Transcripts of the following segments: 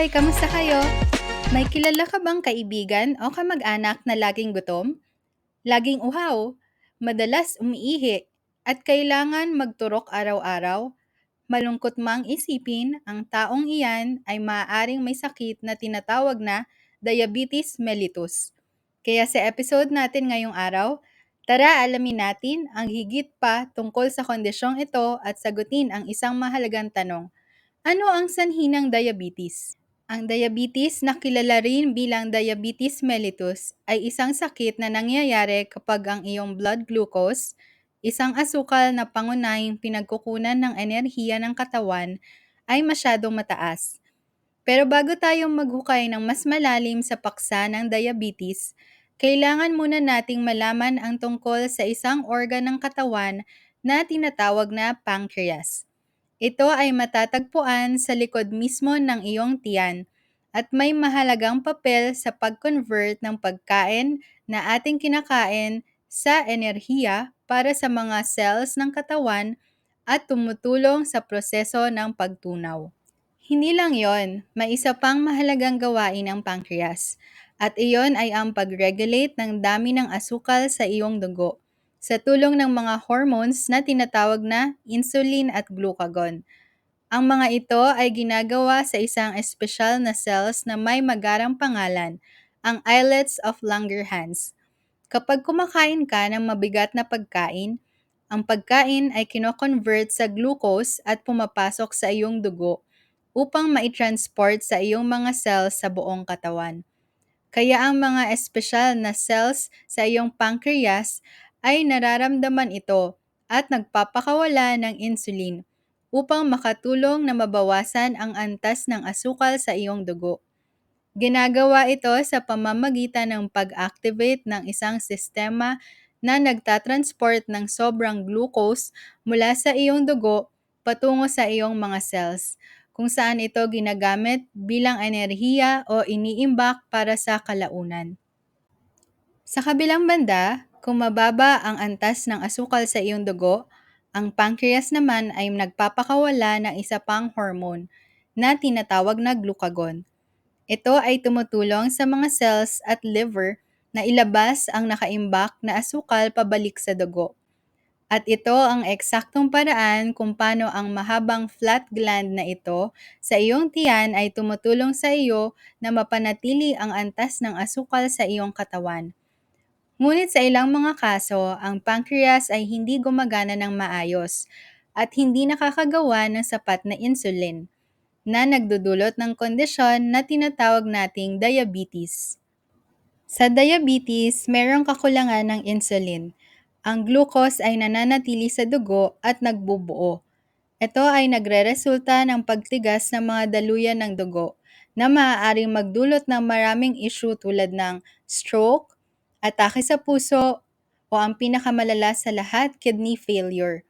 Hi, kamusta kayo? May kilala ka bang kaibigan o kamag-anak na laging gutom? Laging uhaw, madalas umiihi, at kailangan magturok araw-araw? Malungkot mang isipin, ang taong iyan ay maaaring may sakit na tinatawag na diabetes mellitus. Kaya sa episode natin ngayong araw, tara alamin natin ang higit pa tungkol sa kondisyong ito at sagutin ang isang mahalagang tanong. Ano ang sanhi ng diabetes? Ang diabetes na kilala rin bilang diabetes mellitus ay isang sakit na nangyayari kapag ang iyong blood glucose, isang asukal na pangunahing pinagkukunan ng enerhiya ng katawan, ay masyadong mataas. Pero bago tayo maghukay ng mas malalim sa paksa ng diabetes, kailangan muna nating malaman ang tungkol sa isang organ ng katawan na tinatawag na pancreas. Ito ay matatagpuan sa likod mismo ng iyong tiyan at may mahalagang papel sa pag-convert ng pagkain na ating kinakain sa enerhiya para sa mga cells ng katawan at tumutulong sa proseso ng pagtunaw. Hindi lang yon, may isa pang mahalagang gawain ang pancreas at iyon ay ang pag-regulate ng dami ng asukal sa iyong dugo sa tulong ng mga hormones na tinatawag na insulin at glucagon. Ang mga ito ay ginagawa sa isang espesyal na cells na may magarang pangalan, ang islets of Langerhans. Kapag kumakain ka ng mabigat na pagkain, ang pagkain ay kino-convert sa glucose at pumapasok sa iyong dugo upang maitransport sa iyong mga cells sa buong katawan. Kaya ang mga espesyal na cells sa iyong pancreas ay nararamdaman ito at nagpapakawala ng insulin upang makatulong na mabawasan ang antas ng asukal sa iyong dugo. Ginagawa ito sa pamamagitan ng pag-activate ng isang sistema na nagtatransport ng sobrang glucose mula sa iyong dugo patungo sa iyong mga cells, kung saan ito ginagamit bilang enerhiya o iniimbak para sa kalaunan. Sa kabilang banda, kung mababa ang antas ng asukal sa iyong dugo, ang pancreas naman ay nagpapakawala ng isa pang hormone na tinatawag na glucagon. Ito ay tumutulong sa mga cells at liver na ilabas ang nakaimbak na asukal pabalik sa dugo. At ito ang eksaktong paraan kung paano ang mahabang flat gland na ito sa iyong tiyan ay tumutulong sa iyo na mapanatili ang antas ng asukal sa iyong katawan. Ngunit sa ilang mga kaso, ang pancreas ay hindi gumagana ng maayos at hindi nakakagawa ng sapat na insulin na nagdudulot ng kondisyon na tinatawag nating diabetes. Sa diabetes, mayroong kakulangan ng insulin. Ang glucose ay nananatili sa dugo at nagbubuo. Ito ay nagreresulta ng pagtigas ng mga daluyan ng dugo na maaaring magdulot ng maraming issue tulad ng stroke, atake sa puso, o ang pinakamalala sa lahat, kidney failure.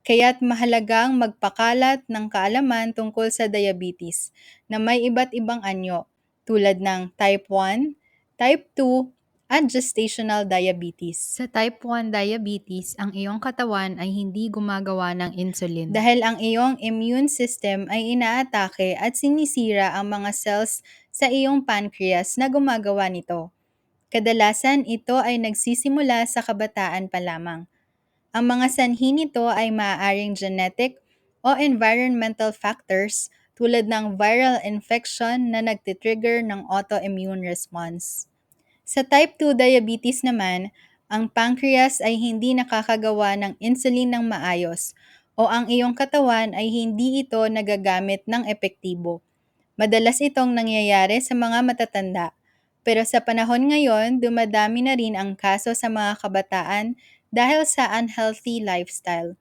Kaya't mahalagang magpakalat ng kaalaman tungkol sa diabetes na may iba't ibang anyo tulad ng type 1, type 2, at gestational diabetes. Sa type 1 diabetes, ang iyong katawan ay hindi gumagawa ng insulin. Dahil ang iyong immune system ay inaatake at sinisira ang mga cells sa iyong pancreas na gumagawa nito. Kadalasan ito ay nagsisimula sa kabataan pa lamang. Ang mga sanhi nito ay maaaring genetic o environmental factors tulad ng viral infection na nagtitrigger ng autoimmune response. Sa type 2 diabetes naman, ang pancreas ay hindi nakakagawa ng insulin ng maayos o ang iyong katawan ay hindi ito nagagamit ng epektibo. Madalas itong nangyayari sa mga matatanda. Pero sa panahon ngayon, dumadami na rin ang kaso sa mga kabataan dahil sa unhealthy lifestyle.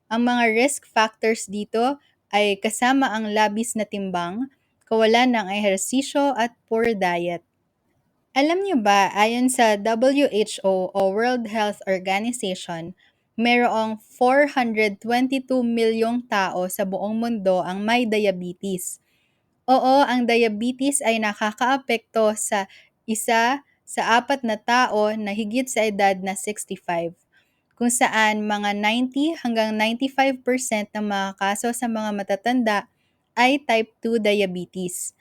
Ang mga risk factors dito ay kasama ang labis na timbang, kawalan ng ehersisyo at poor diet. Alam niyo ba, ayon sa WHO o World Health Organization, mayroong 422 milyong tao sa buong mundo ang may diabetes. Oo, ang diabetes ay nakakaapekto sa isa sa 4 na tao na higit sa edad na 65, kung saan mga 90 hanggang 95% ng mga kaso sa mga matatanda ay type 2 diabetes.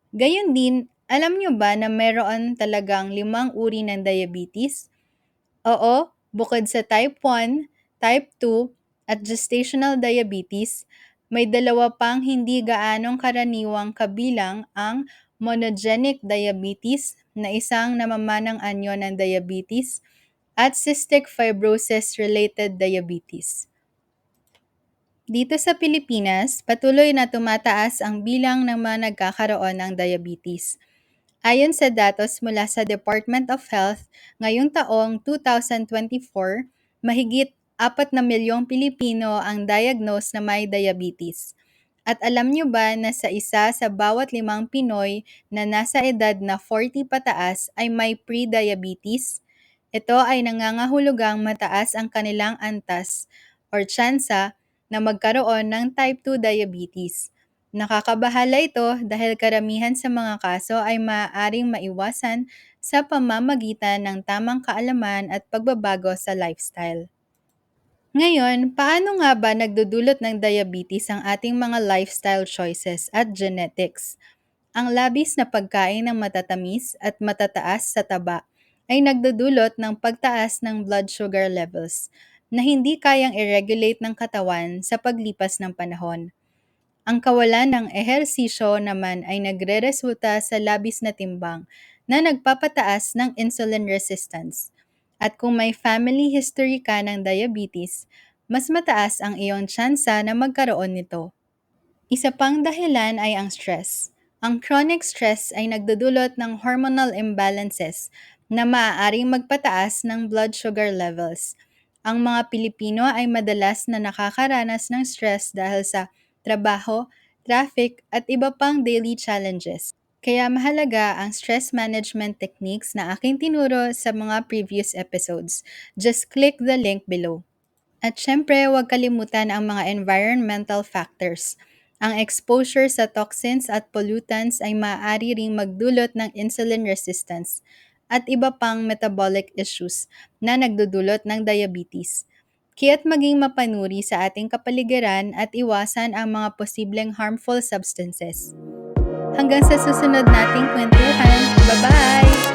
Gayun din, alam nyo ba na meron talagang 5 uri ng diabetes? Oo, bukod sa type 1, type 2, at gestational diabetes, may dalawa pang hindi gaanong karaniwang kabilang ang monogenic diabetes na isang namamanang anyo ng diabetes at cystic fibrosis-related diabetes. Dito sa Pilipinas, patuloy na tumataas ang bilang ng mga nagkakaroon ng diabetes. Ayon sa datos mula sa Department of Health, ngayong taong 2024, mahigit 4 na milyong Pilipino ang diagnosed na may diabetes. At alam nyo ba na sa isa sa bawat 5 Pinoy na nasa edad na 40 pataas ay may pre-diabetes? Ito ay nangangahulugang mataas ang kanilang antas or tsansa na magkaroon ng type 2 diabetes. Nakakabahala ito dahil karamihan sa mga kaso ay maaaring maiwasan sa pamamagitan ng tamang kaalaman at pagbabago sa lifestyle. Ngayon, paano nga ba nagdudulot ng diabetes ang ating mga lifestyle choices at genetics? Ang labis na pagkain ng matatamis at matataas sa taba ay nagdudulot ng pagtaas ng blood sugar levels na hindi kayang i-regulate ng katawan sa paglipas ng panahon. Ang kawalan ng ehersisyo naman ay nagreresulta sa labis na timbang na nagpapataas ng insulin resistance. At kung may family history ka ng diabetes, mas mataas ang iyong tsansa na magkaroon nito. Isa pang dahilan ay ang stress. Ang chronic stress ay nagdudulot ng hormonal imbalances na maaaring magpataas ng blood sugar levels. Ang mga Pilipino ay madalas na nakakaranas ng stress dahil sa trabaho, traffic, at iba pang daily challenges. Kaya mahalaga ang stress management techniques na aking tinuro sa mga previous episodes. Just click the link below. At syempre, huwag kalimutan ang mga environmental factors. Ang exposure sa toxins at pollutants ay maaari ring magdulot ng insulin resistance at iba pang metabolic issues na nagdudulot ng diabetes. Kaya't maging mapanuri sa ating kapaligiran at iwasan ang mga posibleng harmful substances. Hanggang sa susunod nating kwentuhan. Bye-bye!